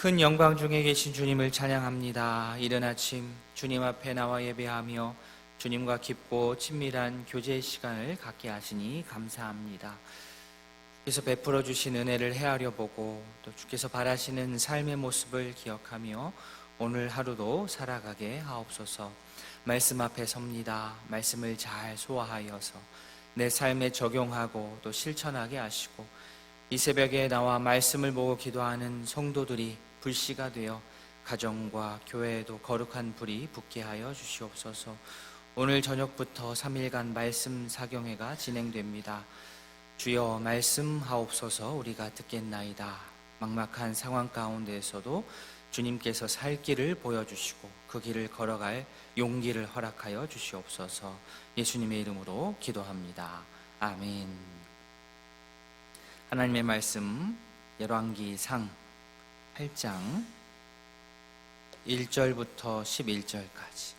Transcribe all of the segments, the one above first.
큰 영광 중에 계신 주님을 찬양합니다. 이른 아침 주님 앞에 나와 예배하며 주님과 깊고 친밀한 교제의 시간을 갖게 하시니 감사합니다. 주께서 베풀어 주신 은혜를 헤아려 보고 또 주께서 바라시는 삶의 모습을 기억하며 오늘 하루도 살아가게 하옵소서. 말씀 앞에 섭니다. 말씀을 잘 소화하여서 내 삶에 적용하고 또 실천하게 하시고 이 새벽에 나와 말씀을 보고 기도하는 성도들이 불씨가 되어 가정과 교회에도 거룩한 불이 붙게 하여 주시옵소서. 오늘 저녁부터 3일간 말씀 사경회가 진행됩니다. 주여 말씀하옵소서. 우리가 듣겠나이다. 막막한 상황 가운데에서도 주님께서 살 길을 보여주시고 그 길을 걸어갈 용기를 허락하여 주시옵소서. 예수님의 이름으로 기도합니다. 아멘. 하나님의 말씀 열왕기상 8장 1절부터 11절까지.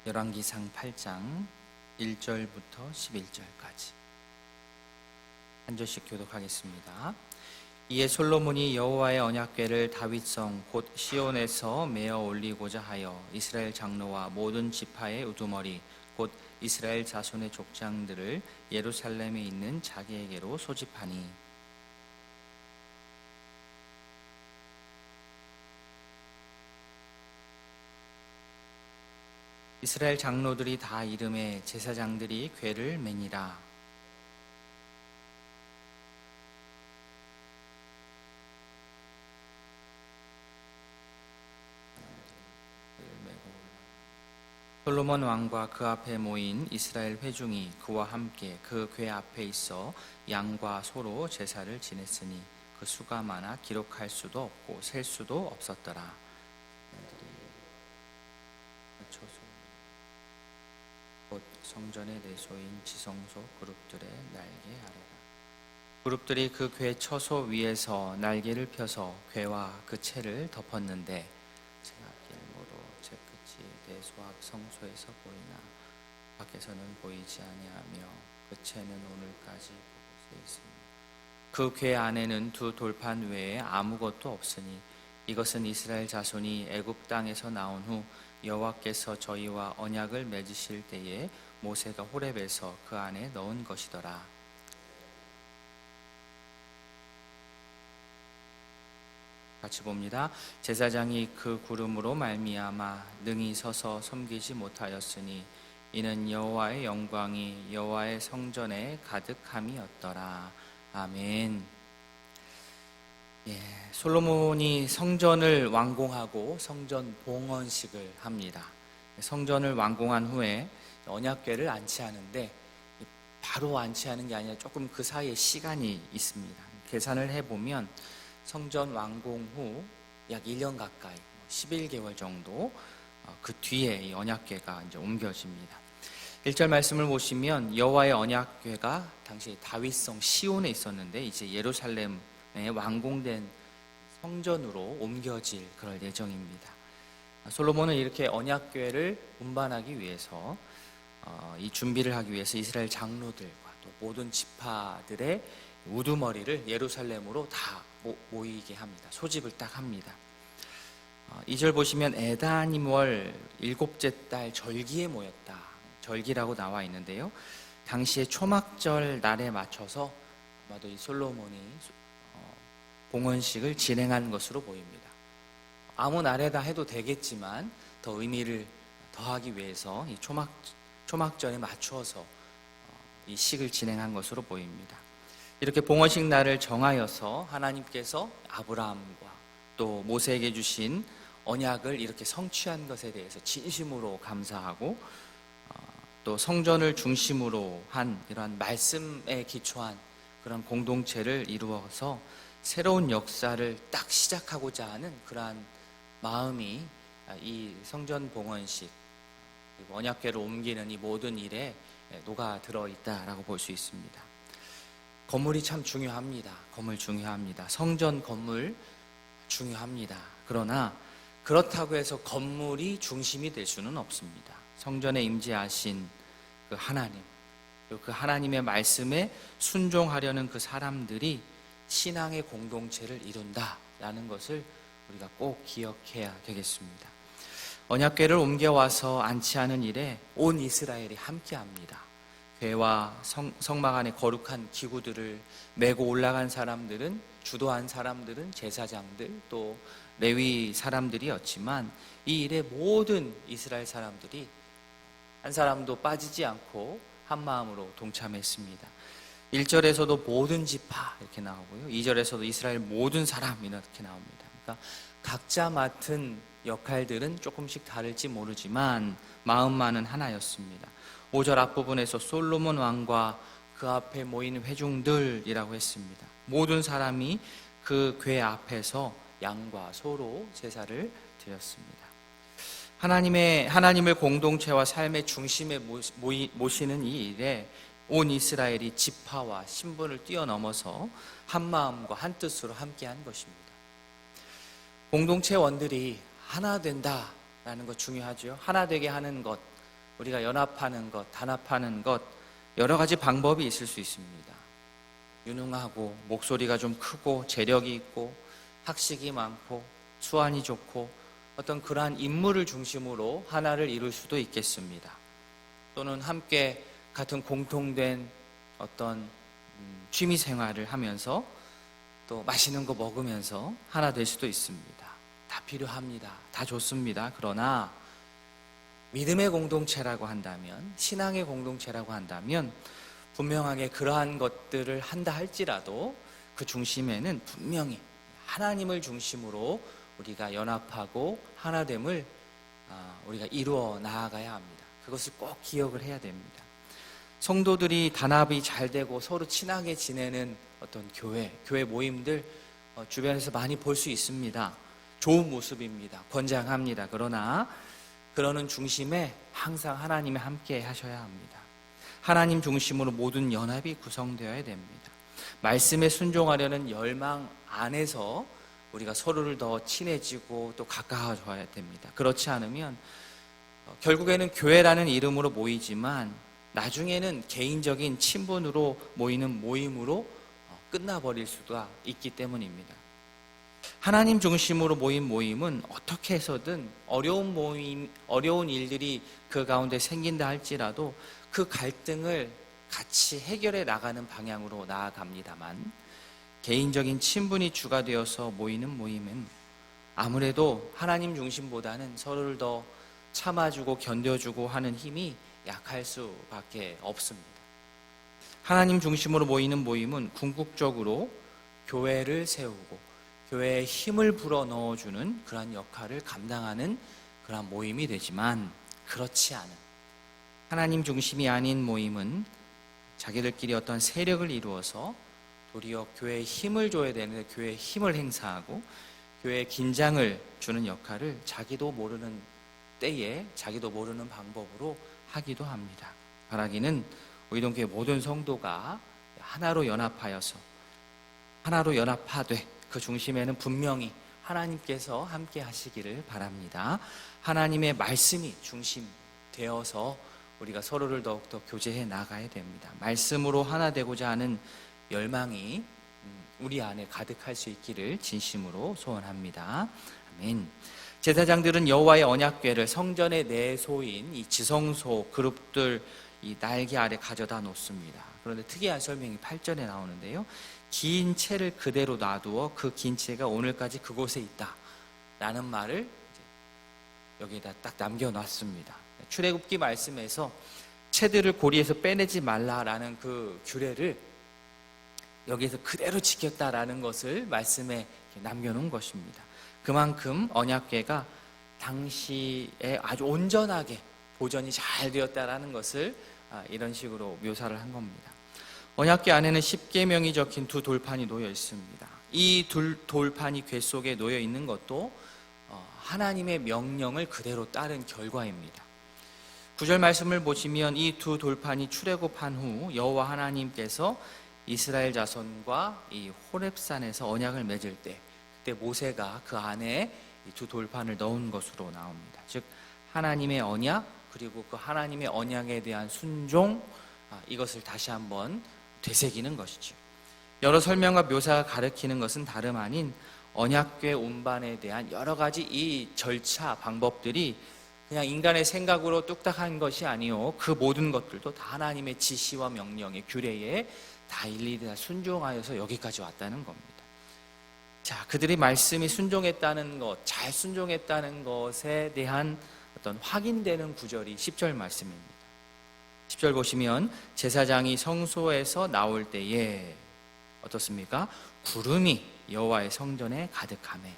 열왕기상 8장 1절부터 11절까지 한 절씩 교독하겠습니다. 이에 솔로몬이 여호와의 언약궤를 다윗성 곧 시온에서 메어 올리고자 하여 이스라엘 장로와 모든 지파의 우두머리 곧 이스라엘 자손의 족장들을 예루살렘에 있는 자기에게로 소집하니 이스라엘 장로들이 다 이름에 제사장들이 궤를 매니라. 솔로몬 왕과 그 앞에 모인 이스라엘 회중이 그와 함께 그 궤 앞에 있어 양과 소로 제사를 지냈으니 그 수가 많아 기록할 수도 없고 셀 수도 없었더라. 곧 성전의 내소인 지성소 그룹들의 날개 아래라. 그룹들이 그 궤 처소 위에서 날개를 펴서 궤와 그 채를 덮었는데 제각길모로 제 끝이 내소 앞 성소에서 보이나 밖에서는 보이지 아니하며 그 채는 오늘까지 그곳에 있습니다. 그 궤 안에는 두 돌판 외에 아무것도 없으니 이것은 이스라엘 자손이 애굽 땅에서 나온 후 여호와께서 저희와 언약을 맺으실 때에 모세가 호렙에서 그 안에 넣은 것이더라. 같이 봅니다. 제사장이 그 구름으로 말미암아 능히 서서 섬기지 못하였으니 이는 여호와의 영광이 여호와의 성전에 가득함이었더라. 아멘. 솔로몬이 성전을 완공하고 성전 봉헌식을 합니다. 성전을 완공한 후에 언약궤를 안치하는데 바로 안치하는 게 아니라 조금 그 사이에 시간이 있습니다. 계산을 해보면 성전 완공 후 약 1년 가까이 11개월 정도 그 뒤에 이 언약궤가 이제 옮겨집니다. 1절 말씀을 보시면 여호와의 언약궤가 당시 다윗성 시온에 있었는데 이제 예루살렘 완공된 성전으로 옮겨질 그럴 예정입니다. 솔로몬은 이렇게 언약궤를 운반하기 위해서 이 준비를 하기 위해서 이스라엘 장로들과 또 모든 지파들의 우두머리를 예루살렘으로 다 모이게 합니다. 소집을 딱 합니다. 2절 보시면 에다님월 7째 달 절기에 모였다. 절기라고 나와 있는데요. 당시에 초막절 날에 맞춰서 아마도 이 솔로몬이 봉헌식을 진행한 것으로 보입니다. 아무 날에다 해도 되겠지만 더 의미를 더하기 위해서 이 초막절에 맞추어서 이 식을 진행한 것으로 보입니다. 이렇게 봉헌식 날을 정하여서 하나님께서 아브라함과 또 모세에게 주신 언약을 이렇게 성취한 것에 대해서 진심으로 감사하고 또 성전을 중심으로 한 이러한 말씀에 기초한 그런 공동체를 이루어서 새로운 역사를 딱 시작하고자 하는 그러한 마음이 이 성전 봉헌식 그리고 언약궤를 옮기는 이 모든 일에 녹아 들어 있다라고 볼 수 있습니다. 건물이 참 중요합니다. 건물 중요합니다. 성전 건물 중요합니다. 그러나 그렇다고 해서 건물이 중심이 될 수는 없습니다. 성전에 임재하신 그 하나님, 그 하나님의 말씀에 순종하려는 그 사람들이 신앙의 공동체를 이룬다라는 것을 우리가 꼭 기억해야 되겠습니다. 언약궤를 옮겨와서 안치하는 일에 온 이스라엘이 함께합니다. 궤와 성막 안에 거룩한 기구들을 메고 올라간 사람들은, 주도한 사람들은 제사장들, 또 레위 사람들이었지만 이 일에 모든 이스라엘 사람들이 한 사람도 빠지지 않고 한 마음으로 동참했습니다. 1절에서도 모든 지파 이렇게 나오고요, 2절에서도 이스라엘 모든 사람 이렇게 나옵니다. 그러니까 각자 맡은 역할들은 조금씩 다를지 모르지만 마음만은 하나였습니다. 5절 앞부분에서 솔로몬 왕과 그 앞에 모인 회중들이라고 했습니다. 모든 사람이 그 궤 앞에서 양과 소로 제사를 드렸습니다. 하나님을 공동체와 삶의 중심에 모시는 이 일에 온 이스라엘이 지파와 신분을 뛰어넘어서 한 마음과 한 뜻으로 함께한 것입니다. 공동체원들이 하나 된다라는 것 중요하죠. 하나 되게 하는 것, 우리가 연합하는 것, 단합하는 것, 여러 가지 방법이 있을 수 있습니다. 유능하고 목소리가 좀 크고 재력이 있고 학식이 많고 수완이 좋고 어떤 그러한 인물을 중심으로 하나를 이룰 수도 있겠습니다. 또는 함께 같은 공통된 어떤 취미 생활을 하면서 또 맛있는 거 먹으면서 하나 될 수도 있습니다. 다 필요합니다. 다 좋습니다. 그러나 믿음의 공동체라고 한다면, 신앙의 공동체라고 한다면 분명하게 그러한 것들을 한다 할지라도 그 중심에는 분명히 하나님을 중심으로 우리가 연합하고 하나됨을 우리가 이루어 나아가야 합니다. 그것을 꼭 기억을 해야 됩니다. 성도들이 단합이 잘 되고 서로 친하게 지내는 어떤 교회 모임들 주변에서 많이 볼 수 있습니다. 좋은 모습입니다. 권장합니다. 그러나 그러는 중심에 항상 하나님이 함께 하셔야 합니다. 하나님 중심으로 모든 연합이 구성되어야 됩니다. 말씀에 순종하려는 열망 안에서 우리가 서로를 더 친해지고 또 가까워져야 됩니다. 그렇지 않으면 결국에는 교회라는 이름으로 모이지만 나중에는 개인적인 친분으로 모이는 모임으로 끝나버릴 수가 있기 때문입니다. 하나님 중심으로 모인 모임은 어떻게 해서든 어려운 일들이 그 가운데 생긴다 할지라도 그 갈등을 같이 해결해 나가는 방향으로 나아갑니다만, 개인적인 친분이 주가 되어서 모이는 모임은 아무래도 하나님 중심보다는 서로를 더 참아주고 견뎌주고 하는 힘이 약할 수밖에 없습니다. 하나님 중심으로 모이는 모임은 궁극적으로 교회를 세우고 교회에 힘을 불어 넣어주는 그러한 역할을 감당하는 그러한 모임이 되지만, 그렇지 않은 하나님 중심이 아닌 모임은 자기들끼리 어떤 세력을 이루어서 도리어 교회에 힘을 줘야 되는데 교회에 힘을 행사하고 교회에 긴장을 주는 역할을 자기도 모르는 때에 자기도 모르는 방법으로 하기도 합니다. 바라기는 의동교회 모든 성도가 하나로 연합하여서 하나로 연합하되 그 중심에는 분명히 하나님께서 함께 하시기를 바랍니다. 하나님의 말씀이 중심되어서 우리가 서로를 더욱더 교제해 나가야 됩니다. 말씀으로 하나 되고자 하는 열망이 우리 안에 가득할 수 있기를 진심으로 소원합니다. 아멘. 제사장들은 여호와의 언약궤를 성전의 내소인 이 지성소 그룹들 이 날개 아래 가져다 놓습니다. 그런데 특이한 설명이 8절에 나오는데요, 긴 채를 그대로 놔두어 그 긴 채가 오늘까지 그곳에 있다 라는 말을 여기에다 딱 남겨놨습니다. 출애굽기 말씀에서 채들을 고리에서 빼내지 말라라는 그 규례를 여기에서 그대로 지켰다라는 것을 말씀에 남겨놓은 것입니다. 그만큼 언약궤가 당시에 아주 온전하게 보존이 잘 되었다라는 것을 이런 식으로 묘사를 한 겁니다. 언약궤 안에는 10계명이 적힌 두 돌판이 놓여 있습니다. 이 돌판이 궤 속에 놓여 있는 것도 하나님의 명령을 그대로 따른 결과입니다. 9절 말씀을 보시면 이 두 돌판이 출애굽한 후 여호와 하나님께서 이스라엘 자손과 이 호렙산에서 언약을 맺을 때, 그때 모세가 그 안에 이 두 돌판을 넣은 것으로 나옵니다. 즉 하나님의 언약, 그리고 그 하나님의 언약에 대한 순종, 이것을 다시 한번 되새기는 것이죠. 여러 설명과 묘사가 가리키는 것은 다름 아닌 언약궤 운반에 대한 여러 가지 이 절차, 방법들이 그냥 인간의 생각으로 뚝딱한 것이 아니요, 그 모든 것들도 다 하나님의 지시와 명령의 규례에 다 일일이 다 순종하여서 여기까지 왔다는 겁니다. 자, 그들이 말씀이 순종했다는 것, 잘 순종했다는 것에 대한 어떤 확인되는 구절이 10절 말씀입니다. 10절 보시면 제사장이 성소에서 나올 때에 어떻습니까? 구름이 여호와의 성전에 가득하매.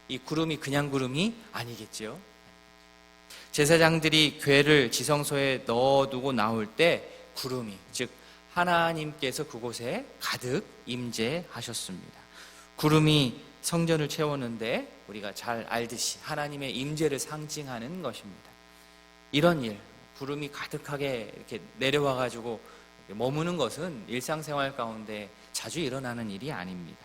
이 구름이 그냥 구름이 아니겠죠. 제사장들이 궤를 지성소에 넣어두고 나올 때 구름이, 즉 하나님께서 그곳에 가득 임재하셨습니다. 구름이 성전을 채웠는데 우리가 잘 알듯이 하나님의 임재를 상징하는 것입니다. 이런 일, 구름이 가득하게 이렇게 내려와가지고 머무는 것은 일상생활 가운데 자주 일어나는 일이 아닙니다.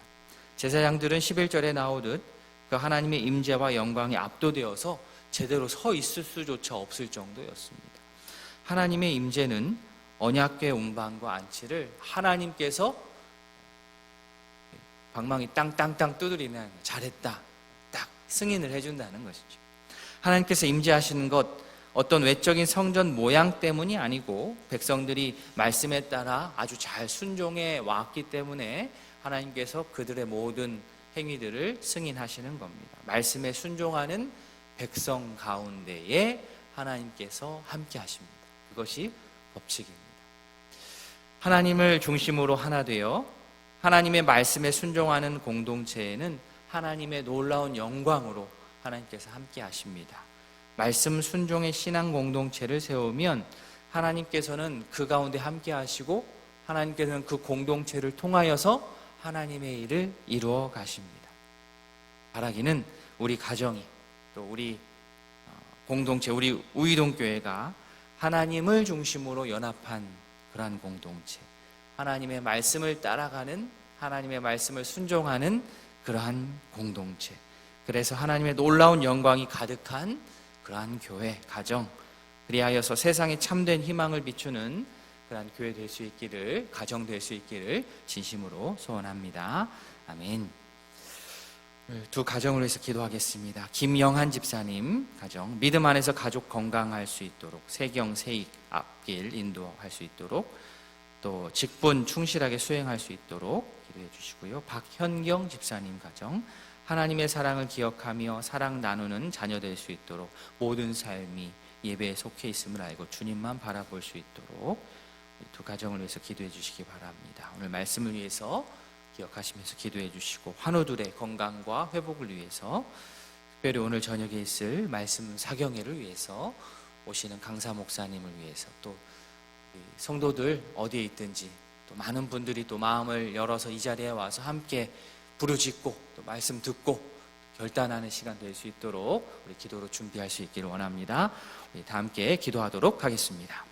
제사장들은 11절에 나오듯 그 하나님의 임재와 영광이 압도되어서 제대로 서 있을 수조차 없을 정도였습니다. 하나님의 임재는 언약궤 운반과 안치를 하나님께서 방망이 땅땅땅 두드리면 잘했다, 딱 승인을 해준다는 것이죠. 하나님께서 임재하시는 것, 어떤 외적인 성전 모양 때문이 아니고 백성들이 말씀에 따라 아주 잘 순종해 왔기 때문에 하나님께서 그들의 모든 행위들을 승인하시는 겁니다. 말씀에 순종하는 백성 가운데에 하나님께서 함께 하십니다. 그것이 법칙입니다. 하나님을 중심으로 하나 되어 하나님의 말씀에 순종하는 공동체에는 하나님의 놀라운 영광으로 하나님께서 함께 하십니다. 말씀 순종의 신앙 공동체를 세우면 하나님께서는 그 가운데 함께 하시고 하나님께서는 그 공동체를 통하여서 하나님의 일을 이루어 가십니다. 바라기는 우리 가정이, 또 우리 공동체, 우리 우이동교회가 하나님을 중심으로 연합한 그러한 공동체, 하나님의 말씀을 따라가는, 하나님의 말씀을 순종하는 그러한 공동체, 그래서 하나님의 놀라운 영광이 가득한 그러한 교회, 가정, 그리하여서 세상에 참된 희망을 비추는 그러한 교회 될 수 있기를, 가정 될 수 있기를 진심으로 소원합니다. 아멘. 두 가정을 위해서 기도하겠습니다. 김영한 집사님 가정, 믿음 안에서 가족 건강할 수 있도록 세경, 세익, 앞길 인도할 수 있도록, 또 직분 충실하게 수행할 수 있도록 기도해 주시고요. 박현경 집사님 가정, 하나님의 사랑을 기억하며 사랑 나누는 자녀 될 수 있도록 모든 삶이 예배에 속해 있음을 알고 주님만 바라볼 수 있도록 두 가정을 위해서 기도해 주시기 바랍니다. 오늘 말씀을 위해서 기억하시면서 기도해 주시고, 환우들의 건강과 회복을 위해서, 특별히 오늘 저녁에 있을 말씀 사경회를 위해서, 오시는 강사 목사님을 위해서, 또 성도들 어디에 있든지 또 많은 분들이 또 마음을 열어서 이 자리에 와서 함께 부르짖고 또 말씀 듣고 결단하는 시간 될 수 있도록 우리 기도로 준비할 수 있기를 원합니다. 우리 다 함께 기도하도록 하겠습니다.